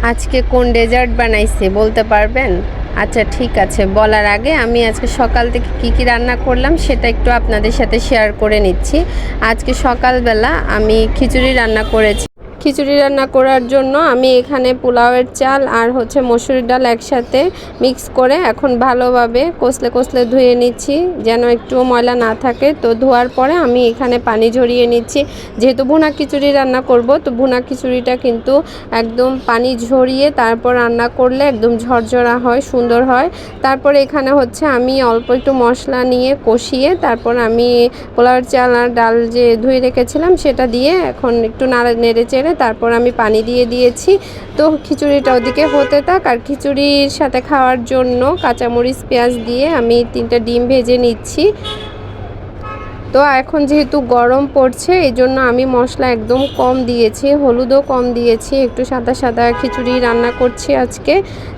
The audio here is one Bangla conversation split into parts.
আজকে কোন ডেজার্ট বানাইছে বলতে পারবেন? আচ্ছা ঠিক আছে, বলার আগে আমি আজকে সকাল থেকে কি রান্না করলাম সেটা একটু আপনাদের সাথে শেয়ার করে নিচ্ছি। আজকে সকালবেলা আমি খিচুড়ি রান্না করেছি। খিচুড়ি রান্না করার জন্য আমি এখানে পোলাওয়ের চাল আর মসুরির ডাল একসাথে মিক্স করে এখন ভালোভাবে কষলে কষলে ধুয়ে নিচ্ছি যেন একটু ময়লা না থাকে। তো ধোয়ার পরে আমি এখানে পানি ঝরিয়ে নিচ্ছি। যেহেতু ভুনা খিচুড়ি রান্না করব, তো ভুনা খিচুড়িটা কিন্তু একদম পানি ঝরিয়ে তারপর রান্না করলে একদম ঝরঝরা হয়, সুন্দর হয়। তারপর এখানে আমি অল্প একটু মশলা নিয়ে কষিয়ে তারপর আমি পোলাওয়ের চাল আর ডাল যে ধুয়ে রেখেছিলাম সেটা দিয়ে এখন একটু নেড়ে চেড়ে তারপর আমি পানি দিয়ে দিয়েছি। তো খিচুড়িটা ওদিকে হতে থাক, আর খিচুড়ির সাথে খাওয়ার জন্য কাঁচামরিচ পেঁয়াজ দিয়ে আমি 3টা ডিম ভেজে নিচ্ছি। তো এখন যেহেতু গরম পড়ছে এই জন্য আমি মশলা একদম কম দিয়েছি, হলুদও কম দিয়েছি, একটু সাদা সাদা খিচুড়ি রান্না করছি আজকে।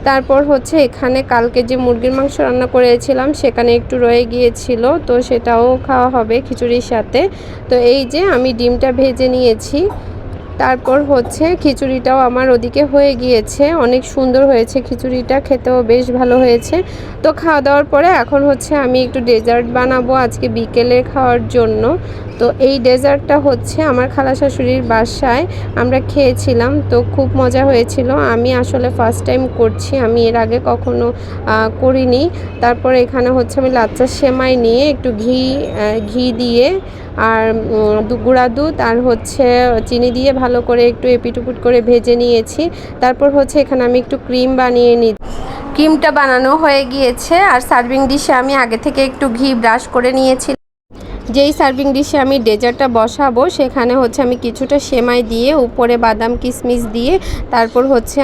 তারপর এখানে কালকে যে মুরগির মাংস রান্না করেছিলাম সেখানে একটু রয়ে গিয়েছিল, তো সেটাও খাওয়া হবে খিচুড়ির সাথে। তো এই যে আমি ডিমটা ভেজে নিয়েছি। তারপর খিচুড়িটাও আমার ওদিকে হয়ে গিয়েছে, অনেক সুন্দর হয়েছে খিচুড়িটা, খেতেও বেশ ভালো হয়েছে। তো খাওয়া দাওয়ার পরে এখন আমি একটু ডেজার্ট বানাবো আজকে বিকেলে খাওয়ার জন্য। তো এই ডেজার্টটা আমার খালা শাশুড়ির বাসায় আমরা খেয়েছিলাম, তো খুব মজা হয়েছিল। আমি আসলে ফার্স্ট টাইম করছি, আমি এর আগে কখনো করিনি। তারপর এখানে আমি লাচ্চা সেমাই নিয়ে একটু ঘি দিয়ে আর গুঁড়া দুধ আর চিনি দিয়ে ভালো করে একটু এপিটুপিট করে ভেজে নিয়েছি। তারপর এখানে আমি একটু ক্রিম বানিয়ে নিই। ক্রিমটা বানানো হয়ে গিয়েছে, আর সার্ভিং ডিশে আমি আগে থেকে একটু ঘি ব্রাশ করে নিয়েছি। যেই সার্ভিং ডিশে আমি ডেজার্টটা বসাবো সেখানে আমি কিছুটা সেমাই দিয়ে উপরে বাদাম কিশমিশ দিয়ে তারপর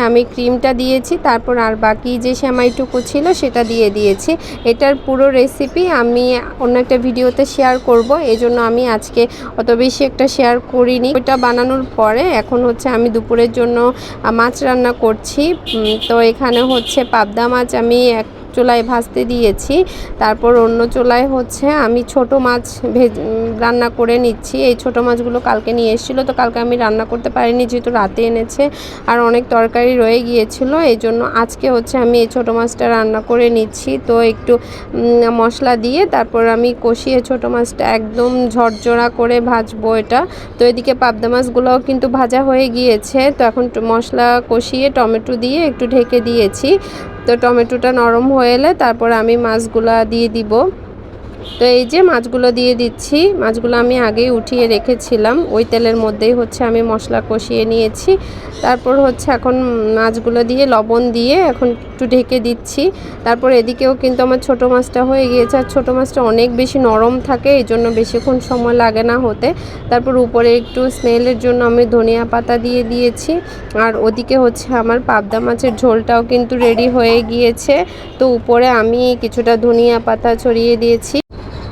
আমি ক্রিমটা দিয়েছি, তারপর আর বাকি যে সেমাইটুকু ছিল সেটা দিয়ে দিয়েছি। এটার পুরো রেসিপি আমি অন্য একটা ভিডিওতে শেয়ার করব, এজন্য আমি আজকে অত বেশি একটা শেয়ার করিনি। ওইটা বানানোর পরে এখন আমি দুপুরের জন্য মাছ রান্না করছি। তো এখানে পাবদা মাছ আমি এক চুলায় ভাজতে দিয়েছি, তারপর অন্য চুলায় আমি ছোট মাছ রান্না করে নিচ্ছি। এই ছোট মাছগুলো কালকে নিয়ে এসেছিলো, তো কালকে আমি রান্না করতে পারিনি যেহেতু রাতে এনেছে আর অনেক তরকারি রয়ে গিয়েছিল, এই জন্য আজকে আমি এই ছোট মাছটা রান্না করে নিচ্ছি। তো একটু মশলা দিয়ে তারপর আমি কষিয়ে ছোট মাছটা একদম ঝরঝরা করে ভাজবো এটা। তো এদিকে পাবদা মাছগুলোও কিন্তু ভাজা হয়ে গিয়েছে, তো এখন মশলা কষিয়ে টমেটো দিয়ে একটু ঢেকে দিয়েছি। তো টমেটোটা নরম হয়ে এলে তারপর আমি মাছগুলো দিয়ে দিব। তো এই যে মাছগুলো দিয়ে দিচ্ছি, মাছগুলো আমি আগেই উঠিয়ে রেখেছিলাম, ওই তেলের মধ্যেই আমি মশলা কষিয়ে নিয়েছি। তারপর এখন মাছগুলো দিয়ে লবণ দিয়ে এখন একটু ঢেকে দিচ্ছি। তারপর এদিকেও কিন্তু আমার ছোটো মাছটা হয়ে গিয়েছে, আর ছোটো মাছটা অনেক বেশি নরম থাকে, এই জন্য বেশিক্ষণ সময় লাগে না হতে। তারপর উপরে একটু স্মেলের জন্য আমি ধনিয়া পাতা দিয়ে দিয়েছি। আর ওদিকে আমার পাবদা মাছের ঝোলটাও কিন্তু রেডি হয়ে গিয়েছে, তো উপরে আমি কিছুটা ধনিয়া পাতা ছড়িয়ে দিয়েছি।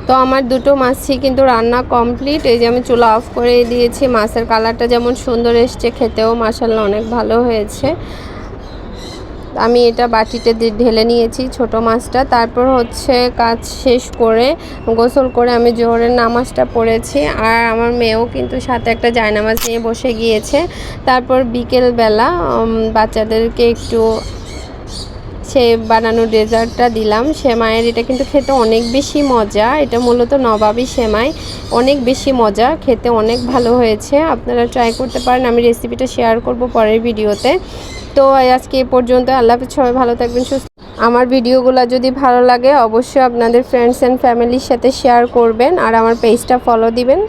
তো আমার দুটো মাছই কিন্তু রান্না কমপ্লিট। এই যে আমি চুলা অফ করে দিয়েছি। মাছের কালারটা যেমন সুন্দর এসছে, খেতেও মাশাআল্লাহ অনেক ভালো হয়েছে। আমি এটা বাটিতে ঢেলে নিয়েছি ছোট মাছটা। তারপর কাজ শেষ করে গোসল করে আমি জোহরের নামাজটা পড়েছি, আর আমার মেয়েও কিন্তু সাথে একটা জায়নামাজ নিয়ে বসে গিয়েছে। তারপর বিকেলবেলা বাচ্চাদেরকে একটু বানানো ডেজার্টটা দিলাম সেমাইয়ের। এটা কিন্তু খেতে অনেক বেশি মজা, এটা মূলত নবাবী সেমাই, অনেক বেশি মজা, খেতে অনেক ভালো হয়েছে। আপনারা ট্রাই করতে পারেন, আমি রেসিপিটা শেয়ার করব পরের ভিডিওতে। তো আজকে এ পর্যন্ত, আল্লাহ হাফেজ, সবাই ভালো থাকবেন, সুস্থ। আমার ভিডিওগুলো যদি ভালো লাগে অবশ্যই আপনাদের ফ্রেন্ডস অ্যান্ড ফ্যামিলির সাথে শেয়ার করবেন, আর আমার পেজটা ফলো দিবেন।